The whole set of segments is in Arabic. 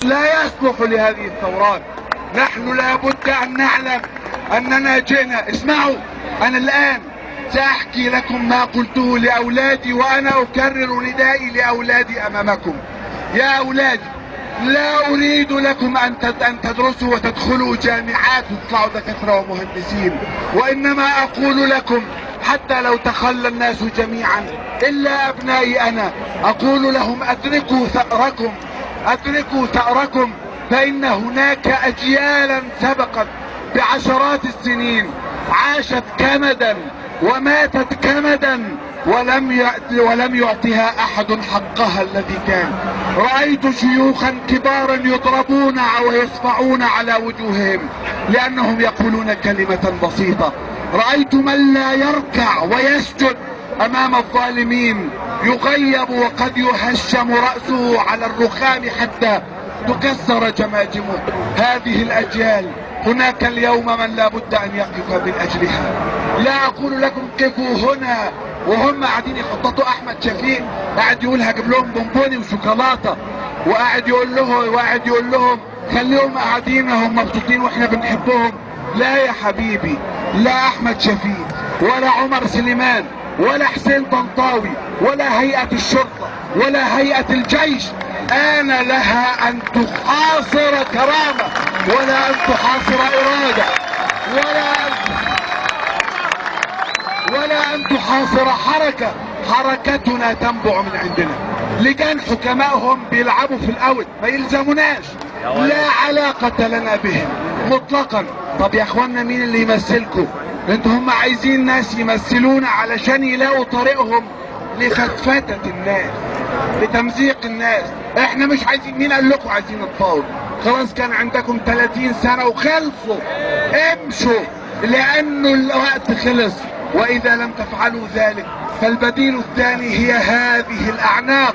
لا يصلح لهذه الثورات. نحن لابد ان نعلم اننا جئنا. اسمعوا، انا الان ساحكي لكم ما قلته لاولادي، وانا اكرر ندائي لاولادي امامكم. يا اولادي، لا اريد لكم ان تدرسوا وتدخلوا جامعات وتطلعوا دكاتره ومهندسين، وانما اقول لكم حتى لو تخلى الناس جميعا الا ابنائي انا، اقول لهم ادركوا ثأركم، ادركوا ثأركم، فان هناك اجيالا سبقت بعشرات السنين عاشت كمدا وماتت كمدا ولم يعطها احد حقها الذي كان. رأيت شيوخا كبارا يضربون ويصفعون على وجوههم لانهم يقولون كلمة بسيطة. رأيت من لا يركع ويسجد امام الظالمين يغيب وقد يهشم رأسه على الرخام حتى تكسر جماجمه. هذه الاجيال هناك اليوم من لا بد ان يقف من اجلها. لا اقول لكم قفوا هنا وهم قاعدين يخططوا. احمد شفيق قاعد يقول هجيب لهم بونبوني وشوكولاته، وقاعد يقول لهم خليهم قاعدين هم مبسوطين واحنا بنحبهم. لا يا حبيبي، لا احمد شفيق ولا عمر سليمان ولا حسين طنطاوي ولا هيئة الشرطة ولا هيئة الجيش آن لها ان تحاصر كرامة ولا ان تحاصر ارادة ولا ان تحاصر حركة. حركتنا تنبع من عندنا. لجان حكمائهم بيلعبوا في الاوت، ما يلزموناش، لا علاقة لنا بهم مطلقا. طب يا اخوانا مين اللي يمثلكم؟ انتوا هم عايزين ناس يمثلونا علشان يلاقوا طريقهم لفتفتة الناس، لتمزيق الناس. احنا مش عايزين. مين قال لكم عايزين نتفاوض؟ خلاص كان عندكم 30 سنة وخلصوا، امشوا لانه الوقت خلص. واذا لم تفعلوا ذلك فالبديل الثاني هي هذه الاعناق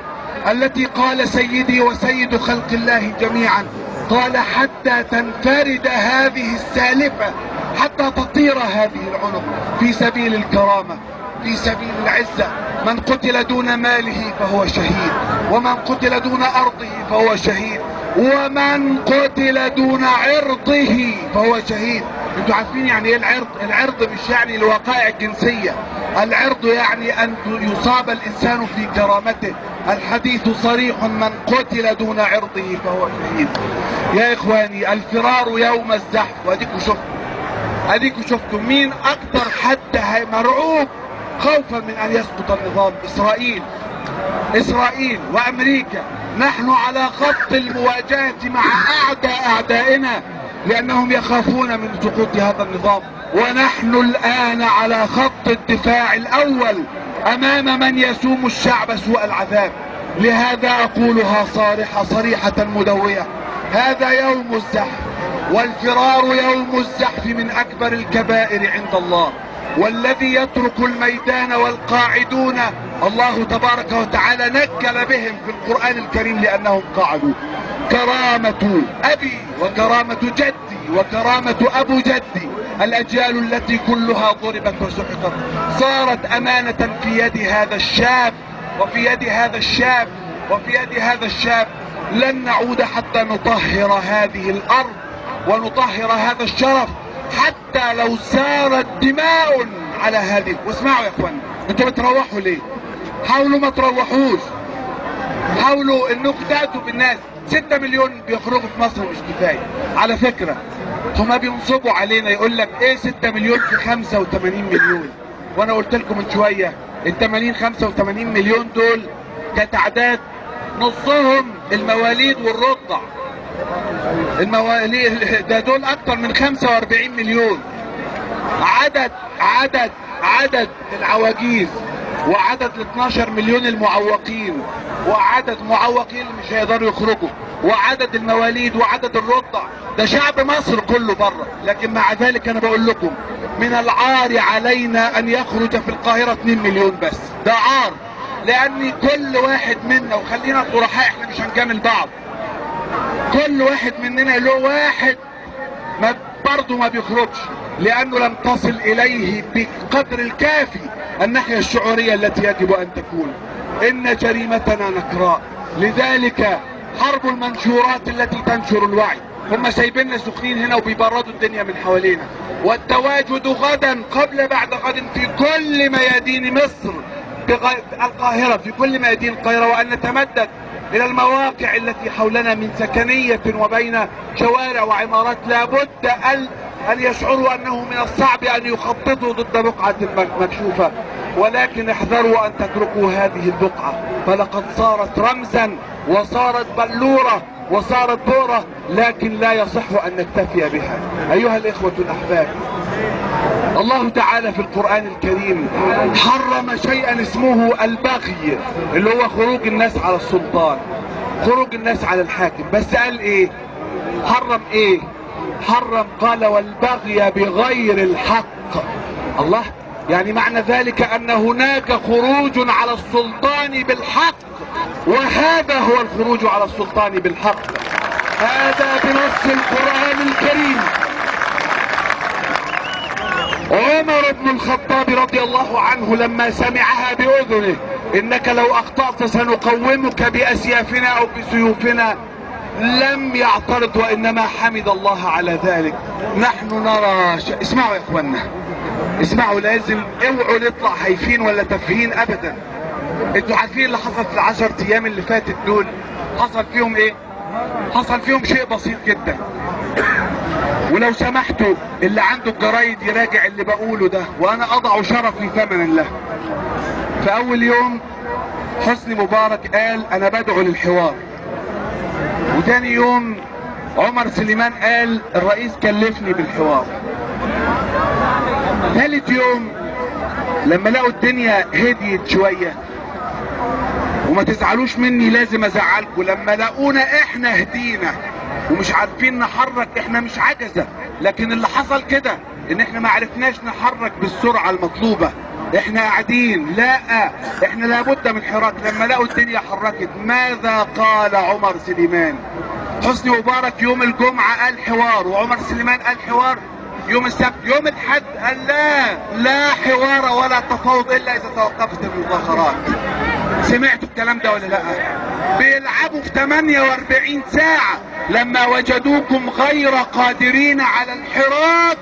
التي قال سيدي وسيد خلق الله جميعا، قال حتى تنفرد هذه السالفة، حتى تطير هذه العنق في سبيل الكرامة، في سبيل العزة. من قتل دون ماله فهو شهيد، ومن قتل دون أرضه فهو شهيد، ومن قتل دون عرضه فهو شهيد. انتوا عارفين يعني ايه العرض؟ العرض مش يعني الوقائع الجنسية، العرض يعني ان يصاب الانسان في كرامته. الحديث صريح، من قتل دون عرضه فهو شهيد. يا اخواني، الفرار يوم الزحف. واديكوا شفتوا مين اكتر حد مرعوب خوفا من ان يسقط النظام؟ اسرائيل وامريكا. نحن على خط المواجهة مع اعدائنا لانهم يخافون من سقوط هذا النظام، ونحن الان على خط الدفاع الاول امام من يسوم الشعب سوء العذاب. لهذا اقولها صريحة مدوية، هذا يوم الزحف، والفرار يوم الزحف من اكبر الكبائر عند الله. والذي يترك الميدان والقاعدون الله تبارك وتعالى نكل بهم في القرآن الكريم لانهم قعدوا. كرامة ابي وكرامة جدي وكرامة ابو جدي، الاجيال التي كلها ضربت وسحقت، صارت امانة في يد هذا الشاب وفي يد هذا الشاب وفي يد هذا الشاب. لن نعود حتى نطهر هذه الارض ونطهر هذا الشرف، حتى لو سارت دماء على هذه. واسمعوا يا اخوان، انتوا بتروحوا ليه؟ حاولوا ما تروحوش، حاولوا انكم تأتوا بالناس. 6 مليون بيخرجوا في مصر مش كفاية على فكرة. هما بينصبوا علينا، يقول لك ايه 6 مليون في 85 مليون. وانا قلت لكم من شوية ال 85 مليون دول كتعداد نصهم المواليد والرضع. المواليد ده دول اكتر من 45 مليون. عدد العواجيز، وعدد ال 12 مليون المعوقين، وعدد معوقين اللي مش هيقدروا يخرجوا، وعدد المواليد وعدد الرضع. ده شعب مصر كله بره. لكن مع ذلك انا بقول لكم من العار علينا ان يخرج في القاهرة 2 مليون بس. ده عار، لان كل واحد منا، وخلينا صراحة احنا مش هنجامل بعض، كل واحد مننا له واحد برضه ما بيخرجش لانه لم تصل اليه بقدر الكافي الناحية الشعورية التي يجب ان تكون. ان جريمتنا نكراء، لذلك حرب المنشورات التي تنشر الوعي. هم سايبيننا سخنين هنا وبيبردوا الدنيا من حوالينا. والتواجد غدا قبل بعد غد في كل ميادين مصر، القاهرة، في كل ميادين القاهرة، وأن نتمدد إلى المواقع التي حولنا من سكنية وبين شوارع وعمارات. لابد أن يشعروا أنه من الصعب أن يخططوا ضد بقعة مكشوفة، ولكن احذروا أن تتركوا هذه البقعة، فلقد صارت رمزا وصارت بلورة وصارت بؤرة، لكن لا يصح أن نكتفي بها. أيها الإخوة الأحباب، الله تعالى في القرآن الكريم حرم شيئا اسمه البغي، اللي هو خروج الناس على السلطان، خروج الناس على الحاكم. بس قال ايه؟ حرم ايه؟ حرم قال والبغي بغير الحق. الله، يعني معنى ذلك ان هناك خروج على السلطان بالحق، وهذا هو الخروج على السلطان بالحق، هذا بنص القرآن الكريم. عمر بن الخطاب رضي الله عنه لما سمعها بأذنه، انك لو اخطأت سنقومك باسيافنا او بسيوفنا، لم يعترض وانما حمد الله على ذلك. نحن نرى اسمعوا يا اخوانا، اسمعوا، لازم اوعوا نطلع هايفين ولا تافهين ابدا. انتوا عارفين اللي حصل في ال10 ايام اللي فاتت دول؟ حصل فيهم ايه؟ حصل فيهم شيء بسيط جدا، ولو سمحتوا اللي عنده الجرايد يراجع اللي بقوله ده، وانا اضع شرفي ثمنا له. في اول يوم حسني مبارك قال انا بدعو للحوار، وتاني يوم عمر سليمان قال الرئيس كلفني بالحوار. ثالث يوم لما لقوا الدنيا هديت شوية، وما تزعلوش مني لازم ازعلكم، لما لقونا احنا هدينا ومش عارفين نحرك، احنا مش عجزة، لكن اللي حصل كده ان احنا ما عرفناش نحرك بالسرعة المطلوبة، احنا قاعدين. لا، احنا لابد من حراك. لما لقوا الدنيا حركت، ماذا قال عمر سليمان؟ حسني مبارك يوم الجمعة قال حوار، وعمر سليمان قال حوار يوم السبت. يوم الاحد قال لا حوار ولا تفاوض الا اذا توقفت المظاهرات. سمعتوا الكلام ده ولا لا؟ بيلعبوا في 48 ساعة لما وجدوكم غير قادرين على الحراك،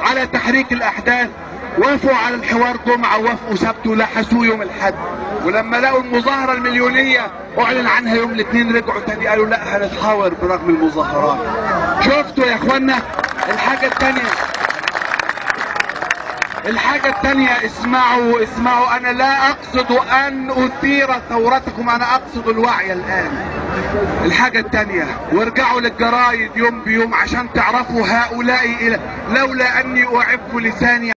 على تحريك الاحداث، وافقوا على الحوار جمعة وافقوا سبت ولحسوه يوم الحد. ولما لقوا المظاهرة المليونية اعلن عنها يوم الاثنين، رجعوا تاني قالوا لا هنتحاور برغم المظاهرات. شفتوا يا اخوانا؟ الحاجة التانية اسمعوا، انا لا اقصد ان اثير ثورتكم، انا اقصد الوعي الان. الحاجة التانية، وارجعوا للجرايد يوم بيوم عشان تعرفوا هؤلاء لولا اني اعف لساني